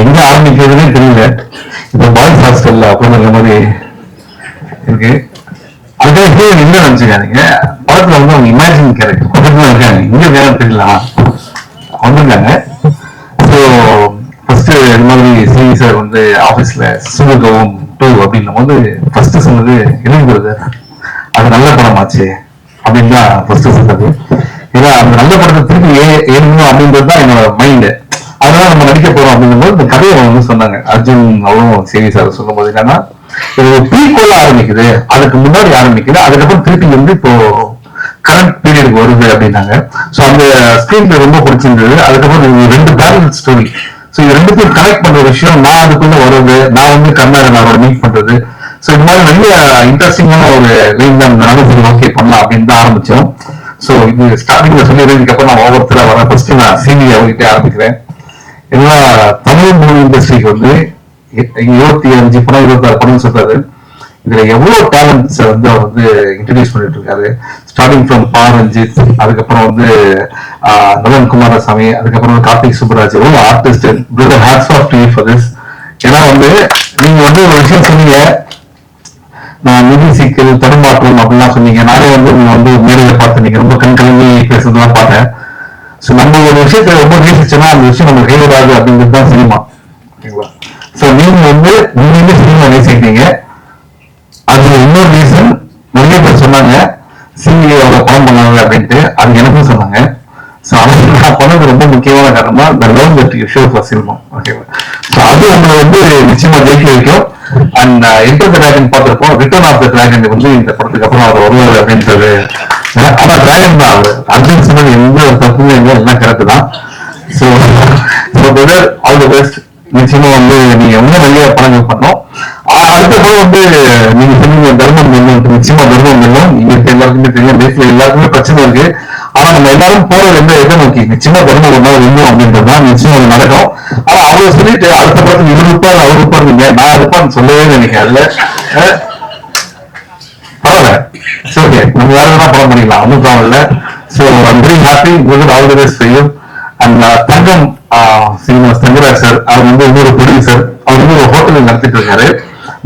எங்க ஆரம்பிக்கிறதுனே தெரியல. இப்ப பாய்ஸ் ஹாஸ்டல்ல அப்படின்ற மாதிரி இருக்கு. அதுக்காக என்ன நினைச்சுக்காதீங்க, படத்துல வந்து அவங்க இமேஜின் கேரக்டர் பக்கத்துல இருக்காங்க, இங்க வேற தெரியலாம் வந்திருக்காங்க. ஸோ ஃபர்ஸ்ட் இது மாதிரி சிவி சார் வந்து ஆபீஸ்ல சுமகவும் டூ அப்படின்னும் போது ஃபர்ஸ்ட் சொன்னது எழுதுறது அது நல்ல படமாச்சு அப்படின்னு தான் ஃபர்ஸ்ட் சொன்னது. ஏன்னா அந்த நல்ல படத்தை திருப்பி எழுதணும் அப்படின்றது தான் என்னோட மைண்டு. அதனால நம்ம நடிக்க போறோம் அப்படிங்கும்போது இந்த கதையை வந்து சொன்னாங்க அர்ஜுன் அவரும் சிவி சார் சொல்லும் போது என்னன்னா ப்ரீக்வலா ஆரம்பிக்குது, அதுக்கு முன்னாடி ஆரம்பிக்குது, அதுக்கப்புறம் திருப்பி வந்து இப்போ கரண்ட் பீரியடுக்கு வருது அப்படின்னாங்க. ஸோ அந்த ஸ்கிரீன்ல ரொம்ப பிடிச்சிருந்தது. அதுக்கப்புறம் ரெண்டு பேரல் ஸ்டோரி, ஸோ இது ரெண்டுத்தையும் கனெக்ட் பண்ற விஷயம், நான் அதுக்குள்ள வருது, நான் வந்து கர்நாடகாவோட மீட் பண்றது, ஸோ இந்த மாதிரி நிறைய இன்ட்ரெஸ்டிங்கான ஒரு லைன் தான் நானும் ஓகே பண்ணலாம் அப்படின்னு தான் ஆரம்பிச்சோம். ஸோ இது ஸ்டார்டிங்ல சொல்லிடுறதுக்கு அப்புறம் நான் ஒவ்வொருத்தர வரேன். ஃபர்ஸ்ட் நான் சிவி அவர்கிட்ட ஆரம்பிக்கிறேன். ஏன்னா தமிழ் மூவி இண்டஸ்ட்ரிக்கு வந்து 25 படம் 26 படம் சொல்றாரு. இதுல எவ்வளவு டேலண்ட்ஸ் வந்து அவர் வந்து இன்ட்ரடியூஸ் பண்ணிட்டு இருக்காரு. ஸ்டார்டிங் ஃப்ரம் பா ரஞ்சித், அதுக்கப்புறம் வந்து நவன் குமாரசாமி, அதுக்கப்புறம் கார்த்திக் சுப்பராஜ், எவ்வளவு artist. Brother hats off to you for this. ஏன்னா வந்து நீங்க வந்து ஒரு விஷயம் சொன்னீங்க, நான் நிதி சிக்கல் தடுமாற்றம் அப்படிலாம் சொன்னீங்க. நானே வந்து நீங்க வந்து மேடையில பார்த்து நீங்க ரொம்ப கண் கலங்கி பேசுறதுலாம் பார்த்தேன். ஸோ நம்ம ஒரு விஷயத்த ரொம்ப நேசிச்சோன்னா அந்த விஷயம் நம்ம கைவிடாது அப்படிங்கிறது தான் சினிமா. ஓகேங்களா? ஸோ நீங்க வந்து உண்மையிலே சினிமா நேசிக்கிறீங்க. அது இன்னொரு ரீசன் நிறைய பேர் சொன்னாங்க சிவியோட படம் பண்ணாங்க அப்படின்ட்டு, அது எனக்கும் சொன்னாங்க. ஸோ அது நான் பண்ணது ரொம்ப முக்கியமான காரணமா இந்த love that you show for cinema. ஓகேவா? ஸோ அது உங்களை வந்து நிச்சயமா ஜெயிக்க வைக்கும். அண்ட் என்டர் த டிராகன் பார்த்திருப்போம், ரிட்டர்ன் ஆஃப் த டிராகன் வந்து இந்த படத்துக்கு அப்புறம் அவர் வருவார் அப்படின்றது. ஆனா டிராகன் தான் அவர் அர்ஜுன் சொன்னது எந்த ஒரு தப்புமே இல்லை, எல்லாம் கரெக்ட் தான். So all the best. நிச்சயமா வந்து நீங்க இன்னும் நிறைய படங்கள் பண்ணோம். அடுத்த படம் வந்து நீங்க சொன்னீங்க தர்மம் வெல்லும், நிச்சயமா தர்மம் வெல்லும். நீங்க எல்லாருக்குமே தெரியும், லைஃப்ல எல்லாருக்குமே பிரச்சனை இருக்கு. ஆனா நம்ம எல்லாரும் போறது எந்த எதை நோக்கி, நிச்சயமா தர்மம் ஒரு நாள் வெல்லும் அப்படின்றதுதான் நிச்சயம் அது நடக்கும். ஆனா அவங்க சொல்லிட்டு அடுத்த படத்துக்கு இவர் இருப்பார் அவர் இருப்பாருங்க, நான் இருப்பான்னு சொல்லவே நினைக்கிறேன். அதுல பரவாயில்ல, சரி ஓகே, நம்ம வேற எதனா படம் பண்ணிக்கலாம், ஒன்றும் ப்ராப்ளம் இல்லை. So I'm very happy with all the best for you. And Thangam Srinivas Thangaraj sir, அவர் வந்து இன்னொரு ப்ரொடியூசர், அவர் வந்து ஒரு ஹோட்டலில் நடத்திட்டு இருக்காரு.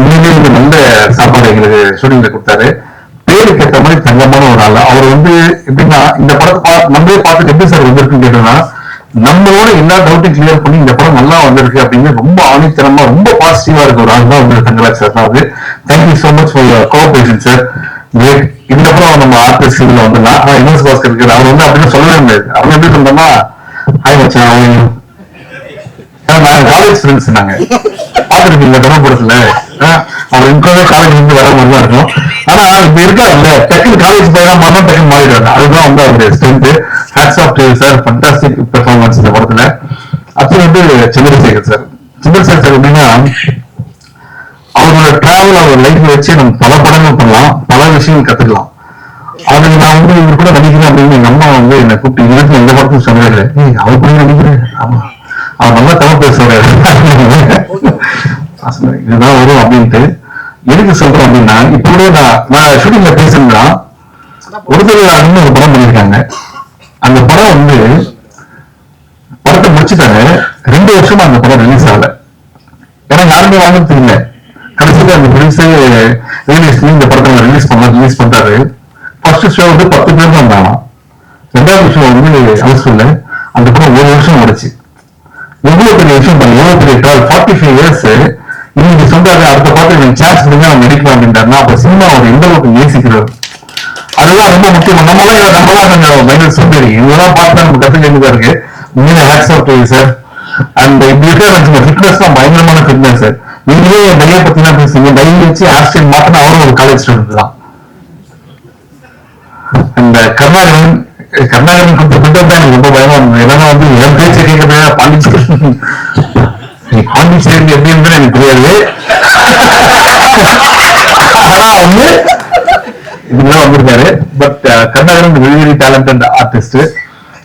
உண்மையிலேயே வந்து நல்ல சாப்பாடு எங்களுக்கு ஷூட்டிங்ல கொடுத்தாரு. பேருக்கு ஏற்ற மாதிரி தங்கமான ஒரு ஆள். அவர் வந்து எப்படின்னா இந்த படத்தை நம்மளே பார்த்துட்டு எப்படி சார் வந்திருக்குன்னு கேட்டோம்னா, நம்மளோட எல்லா டவுட்டையும் கிளியர் பண்ணி இந்த படம் நல்லா வந்திருக்கு அப்படின்னு ரொம்ப ஆணித்தனமா ரொம்ப பாசிட்டிவா இருக்க ஒரு ஆள் தான் வந்து தங்கராஜ் சார் தான். அது thank you so much for your cooperation sir. இதுக்கப்புறம் நம்ம ஆர்டிஸ்ட் இதுல வந்துடலாம். ஆனா என்எஸ் பாஸ்கர் இருக்கு, அவர் வந்து அப்படின்னு சொல்லவே முடியாது. அவங்க எப்படி சொல்றோம்னா, ஹாய் மச்சான் அவங்க நாங்க காலேஜ் ஃப்ரெண்ட்ஸ், நாங்க பாத்துருக்கீங்க தர்மபுரத்துல, அவர் இன்கோவே காலேஜ் இருந்து வர மாதிரி தான் இருக்கும். ஆனா இப்ப இருக்காருல்ல டெக்கன் காலேஜ் போய் மனம் டெக்கன் மாறிடுவாங்க. அதுதான் வந்து அவருடைய strength. Hats off to sir, fantastic performance இந்த படத்துல. அடுத்து வந்து சந்திரசேகர் சார். சந்திரசேகர் சார் எப்படின்னா அவரோட டிராவல் அவர் லைஃப்ல வச்சு நம்ம பல படங்கள் பண்ணலாம், பல விஷயங்கள் கத்துக்கலாம். அது நான் வந்து இவர் கூட நடிக்கிறேன் அப்படின்னு எங்க அம்மா வந்து என்னை கூப்பிட்டு இவருக்கு எந்த படத்தையும் சொன்னவே இல்லை. அவர் கூட நடிக்கிறேன், ஆமா அவர் நல்லா தமிழ் பேசுறாரு இதுதான் வரும் அப்படின்ட்டு. எதுக்கு சொல்றேன் அப்படின்னா, இப்ப கூட நான் ஷூட்டிங்ல பேசுறேன்னா ஒருத்தர் ஒரு படம் பண்ணியிருக்காங்க. அந்த படம் வந்து படத்தை முடிச்சுட்டாங்க, 2 வருஷமா அந்த படம் ரிலீஸ் ஆகல. ஏன்னா யாருமே வாங்குறது இல்லை. கடைசியில் அந்த ப்ரொடியூசர் இந்த படத்தை ரிலீஸ் பண்றாரு. ஃபர்ஸ்ட் ஷோ வந்து 10 பேர் தான் இருந்தாங்க. 2வது ஷோ வந்து ஹவுஸ்ஃபுல்ல. அந்த படம் 1 வருஷம் ஓடுச்சு. எவ்வளவு பெரிய விஷயம் பண்ணி, எவ்வளவு பெரிய 45 இயர்ஸ் இன்னைக்கு சொல்றாரு அடுத்த பாட்டு எனக்கு சான்ஸ் கொடுங்க நம்ம நடிக்கலாம் அப்படின்றாருன்னா அப்ப சினிமா அவர் எந்த அளவுக்கு நேசிக்கிறார், அதுதான் ரொம்ப முக்கியம். நம்மளாம் கொஞ்சம் மைனஸ் சொல்லி இதெல்லாம் பார்த்து நம்ம கத்துக்க வேண்டியதா இருக்கு. உண்மையில hats off to you sir. And இப்படி இருக்க ஃபிட்னஸ் தான் பயங்கரமான ஃபிட்னஸ் சார். நீங்களே டைய பத்தி தான் பேசுறீங்க, டை வச்சு ஆஸ்டின் மாத்தினா அவரும் ஒரு காலேஜ் ஸ்டூடெண்ட் தான். அந்த கர்நாடகன் கொடுத்த ஃபில்டர் தான் எனக்கு ரொம்ப பயமா இருந்தது. ஏன்னா வந்து என் பேச்சு கேட்கறத பாண்டிச்சேரி எப்படி இருந்து எனக்கு தெரியாது. ஆனா வந்து இதுதான் வந்திருக்காரு. பட் கர்நாடகன் வெரி வெரி டேலண்டட் ஆர்டிஸ்ட்.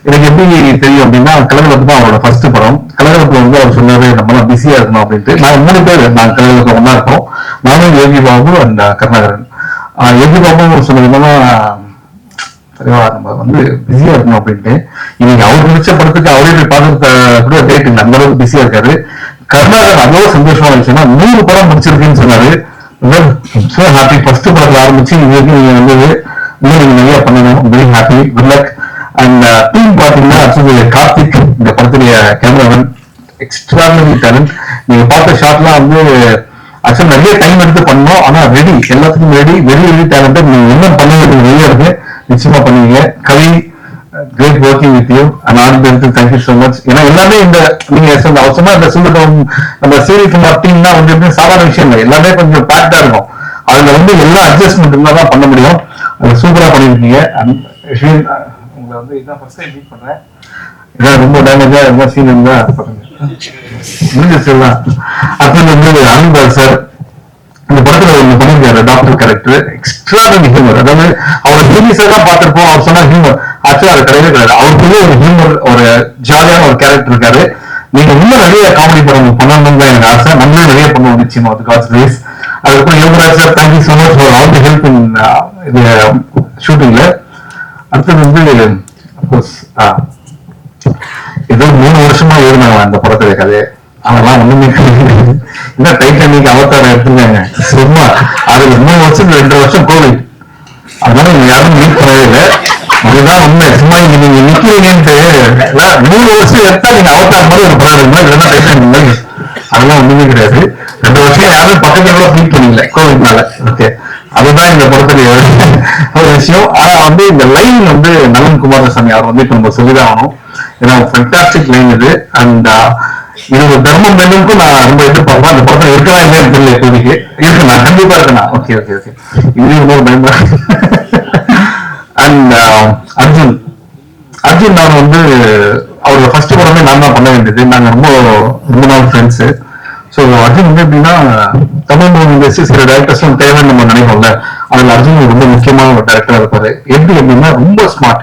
எனக்கு எப்படி தெரியும் அப்படின்னா, கலகலப்பு தான் அவரோட ஃபர்ஸ்ட் படம். கலகலப்புல வந்து அவர் சொன்னாரு நம்மளாம் பிஸியா இருக்கணும் அப்படின்ட்டு. நாங்க 3 பேர் நாங்க கலகலப்புல ஒன்னா இருக்கோம். நானும் யோகி பாபு அண்ட் கருணாகரன். யோகி பாபு சொன்னது என்னன்னா, நம்ம வந்து பிஸியா இருக்கணும் அப்படின்ட்டு. இன்னைக்கு அவர் நினைச்ச படத்துக்கு அவரே போய் பார்த்து கூட டேட் இல்லை, அந்த அளவுக்கு பிஸியா இருக்காரு. கருணாகர் அதோ சந்தோஷமா இருந்துச்சுன்னா 100 படம் முடிச்சிருக்குன்னு சொன்னாரு. So happy. ஃபர்ஸ்ட் படத்துல ஆரம்பிச்சு இது வரைக்கும் நீங்க வந்தது இன்னும் நீங்க நிறைய பண்ணணும். Very happy, good luck. And team பாத்தீங்கன்னா அடுத்தது கார்த்திக், இந்த படத்துடைய கேமராமேன், எக்ஸ்ட்ராடனரி டேலண்ட். நீங்க பார்த்த ஷாட்லாம் வந்து ஆக்சுவலா நிறைய டைம் எடுத்து பண்ணோம், ஆனா ரெடி, எல்லாத்துக்கும் ரெடி, வெரி வெரி டேலண்டட். நீங்க என்ன பண்ணுறது நிறைய இருக்கு, நிச்சயமா பண்ணுவீங்க. Kavi, great working with you and all the people. Thank you so much. ஏன்னா எல்லாமே இந்த நீங்க அவசரமா இந்த சொல்லிட்டோம், நம்ம சீரியல் டீம்னா வந்து எப்படி சாதாரண விஷயம் இல்லை, எல்லாமே கொஞ்சம் பேக்டா இருக்கும். அதுல வந்து எல்லா அட்ஜஸ்ட்மெண்ட் இருந்தா தான் பண்ண முடியும். அது சூப்பரா பண்ணிருக்கீங்க. உங்களை வந்து இதான் ஃபர்ஸ்ட் டைம் மீட் பண்றேன். இதான் ரொம்ப டேமேஜா இருந்தா சீன் இருந்தா முடிஞ்சிச்சு எல்லாம். அடுத்தது வந்து அருண்பால் சார் இந்த படத்துல ஒண்ணு பண்ணிருக்காரு, டாக்டர் கேரக்டர், எக்ஸ்ட்ராடனரி ஹியூமர். அதாவது அவர் சீரியஸா தான் பார்த்திருப்போம், அவர் சொன்ன ஹியூமர் ஆக்சுவலா அது கிடையவே கிடையாது. அவருக்குள்ளே ஒரு ஹியூமர், ஒரு ஜாலியான ஒரு கேரக்டர் இருக்காரு. நீங்க இன்னும் நிறைய காமெடி படம் பண்ணணும்னு தான் எனக்கு ஆசை. நம்மளும் நிறைய பண்ணுவோம் நிச்சயமா, காட்ஸ் கிரேஸ். அதுக்கப்புறம் Yogaraj sir, thank you so much for all the help in இது ஷூட்டிங்ல. அடுத்தது வந்து அப்கோர்ஸ் ஏதோ 3 வருஷமா எழுதினாங்க அந்த படத்துல கதை, அதெல்லாம் ஒண்ணுமே கிடையாது. என்ன டைட்டானிக் அவதாரம் எடுத்துருக்காங்க சும்மா, அதுல 3 வருஷம் 2 வருஷம் கோவிட், அதனால நீங்க யாரும் மீட் பண்ணவே இல்லை. அதுதான் உண்மை. சும்மா நீங்க நிக்கிறீங்கன்ட்டு 3 வருஷம் எடுத்தா நீங்க அவதாரம் மாதிரி ஒரு படம் எடுக்கணும், இல்லைன்னா டைட்டானிக் மாதிரி. அதெல்லாம் ஒண்ணுமே கிடையாது. 2 வருஷம் யாரும் பக்கத்துல கூட மீட் பண்ணல கோவிட்னால. ஓகே, அதுதான் இந்த படத்துல ஒரு விஷயம். ஆனா வந்து இந்த லைன் வந்து நலன் குமாரசாமி அவர் வந்து இப்ப நம்ம சொல்லிதான் ஆகணும். ஏன்னா ஃபேண்டாஸ்டிக் லைன் இது. அண்ட் இது ஒரு தர்மம் வேணும்க்கும் நான் ரொம்ப எதிர்பார்ப்பேன். அந்த படத்துல இருக்கலாம் இல்லையான்னு தெரியல, இப்போதைக்கு இருக்கு, நான் கண்டிப்பா இருக்கேன். ஓகே ஓகே ஓகே, இது இன்னொரு பயன்பட. அண்ட் அர்ஜுன், நான் வந்து அவரோட ஃபர்ஸ்ட் படமே நான் தான் பண்ண வேண்டியது. நாங்க ரொம்ப நாள் ஃப்ரெண்ட்ஸ். ஸோ அர்ஜுன் வந்து எப்படின்னா தமிழ் மூவி இண்டஸ்ட்ரி சில டேரக்டர்ஸ் தேவைன்னு நம்ம நினைப்போம்ல, அதுல அர்ஜுன் ரொம்ப முக்கியமான ஒரு டேரக்டரா இருப்பாரு. எப்படி அப்படின்னா ரொம்ப ஸ்மார்ட்.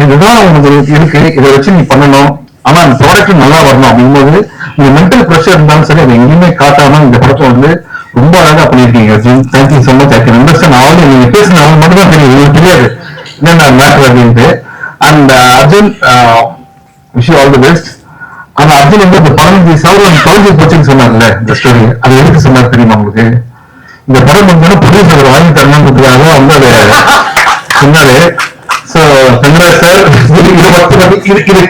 இதுதான் உங்களுக்கு இருக்கு, இதை வச்சு நீ பண்ணணும், ஆனா அந்த ப்ராடக்ட் நல்லா வரணும் அப்படிங்கும்போது நீங்க மென்டல் ப்ரெஷர் இருந்தாலும் சரி அதை எங்கேயுமே காட்டாம இந்த படத்தை வந்து ரொம்ப அழகா பண்ணிருக்கீங்க Arjun. Thank you so much. I can understand all. நீங்க பேசுன அவங்க மட்டும் தான் தெரியும், உங்களுக்கு தெரியாது என்னென்ன மேட்டர் அப்படின்ட்டு. And Arjun, wish you all the best. ஆனா அர்ஜுன் வந்து இந்த 15,000 போச்சுன்னு சொன்னார்ல, இந்த ஸ்டோரி அது எதுக்கு சொன்னார் தெரியுமா உங்களுக்கு? இந்த படம் வந்து ப்ரொடியூசர் வாங்கி தரணுன்றதுக்காக வந்து அதை சொன்னாரு. So congrats sir. இது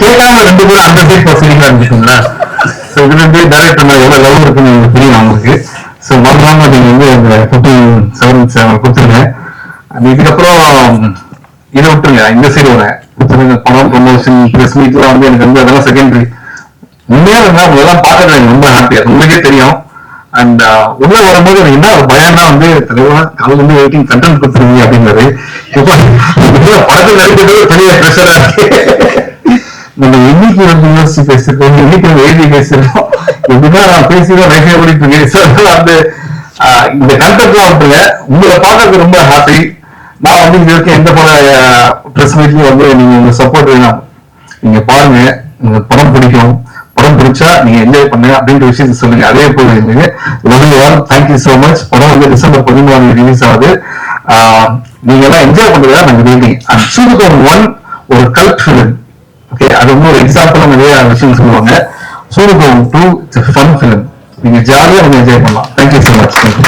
கேட்காம 2 பேரும் அந்த சைட் பசங்க இருந்துச்சுங்களா? சோ இது வந்து டைரக்டர் எவ்வளவு லவ் இருக்குன்னு எனக்கு தெரியும் அவங்களுக்கு. சோ மறக்காம நீங்க வந்து அந்த 15,000 கொடுத்துருங்க. இதுக்கப்புறம் இதை விட்டுருங்க, இந்த சைடு வர படம் ப்ரொமோஷன் பிரஸ் மீட்லாம் வந்து எனக்கு வந்து அதெல்லாம் செகண்டரி. உண்மையா இருந்தா அதெல்லாம் பார்க்கறது எனக்கு ரொம்ப ஹாப்பியா, உங்களுக்கே தெரியும். அண்ட் உள்ள வரும்போது எனக்கு என்ன ஒரு பயம்னா வந்து தலைவா காலையில இருந்து வெயிட்டிங் கண்டென்ட் கொடுத்துருவீங்க அப்படிங்கிறது. படத்தில் நடிக்கிறது பெரிய ப்ரெஷரா இருக்கு. நம்ம இன்னைக்கு வந்து யோசிச்சு பேசிருக்கோம், இன்னைக்கு எழுதி பேசிருக்கோம், எப்படின்னா நான் பேசிதான் லைஃபே ஓடிட்டு இருக்கேன். அந்த இந்த கண்டென்ட்லாம் விட்டுருங்க, உங்களை பார்க்கறது ரொம்ப ஹாப்பி. நான் வந்து இது வரைக்கும் எந்த பட ப்ரெஸ் மீட்லயும் வந்து நீங்க உங்க சப்போர்ட் வேணும். நீங்க பாருங்க, உங்க படம் பிடிக்கும், படம் பிடிச்சா நீங்க என்ஜாய் பண்ணுங்க அப்படின்ற விஷயத்த சொல்லுங்க. அதே போல தேங்க்யூ சோ மச். படம் வந்து டிசம்பர் 14 ரிலீஸ் ஆகுது. நீங்க எல்லாம் என்ஜாய் பண்றதா நாங்க வெயிட்டிங். அண்ட் சூதுகோன் 1 ஒரு கல்ட் ஃபிலிம். ஓகே, அது வந்து ஒரு எக்ஸாம்பிளா நிறைய விஷயம் சொல்லுவாங்க. சூதுகோன் 2 இட்ஸ் a fun film. நீங்க ஜாலியா வந்து என்ஜாய் பண்ணலாம். Thank you so much.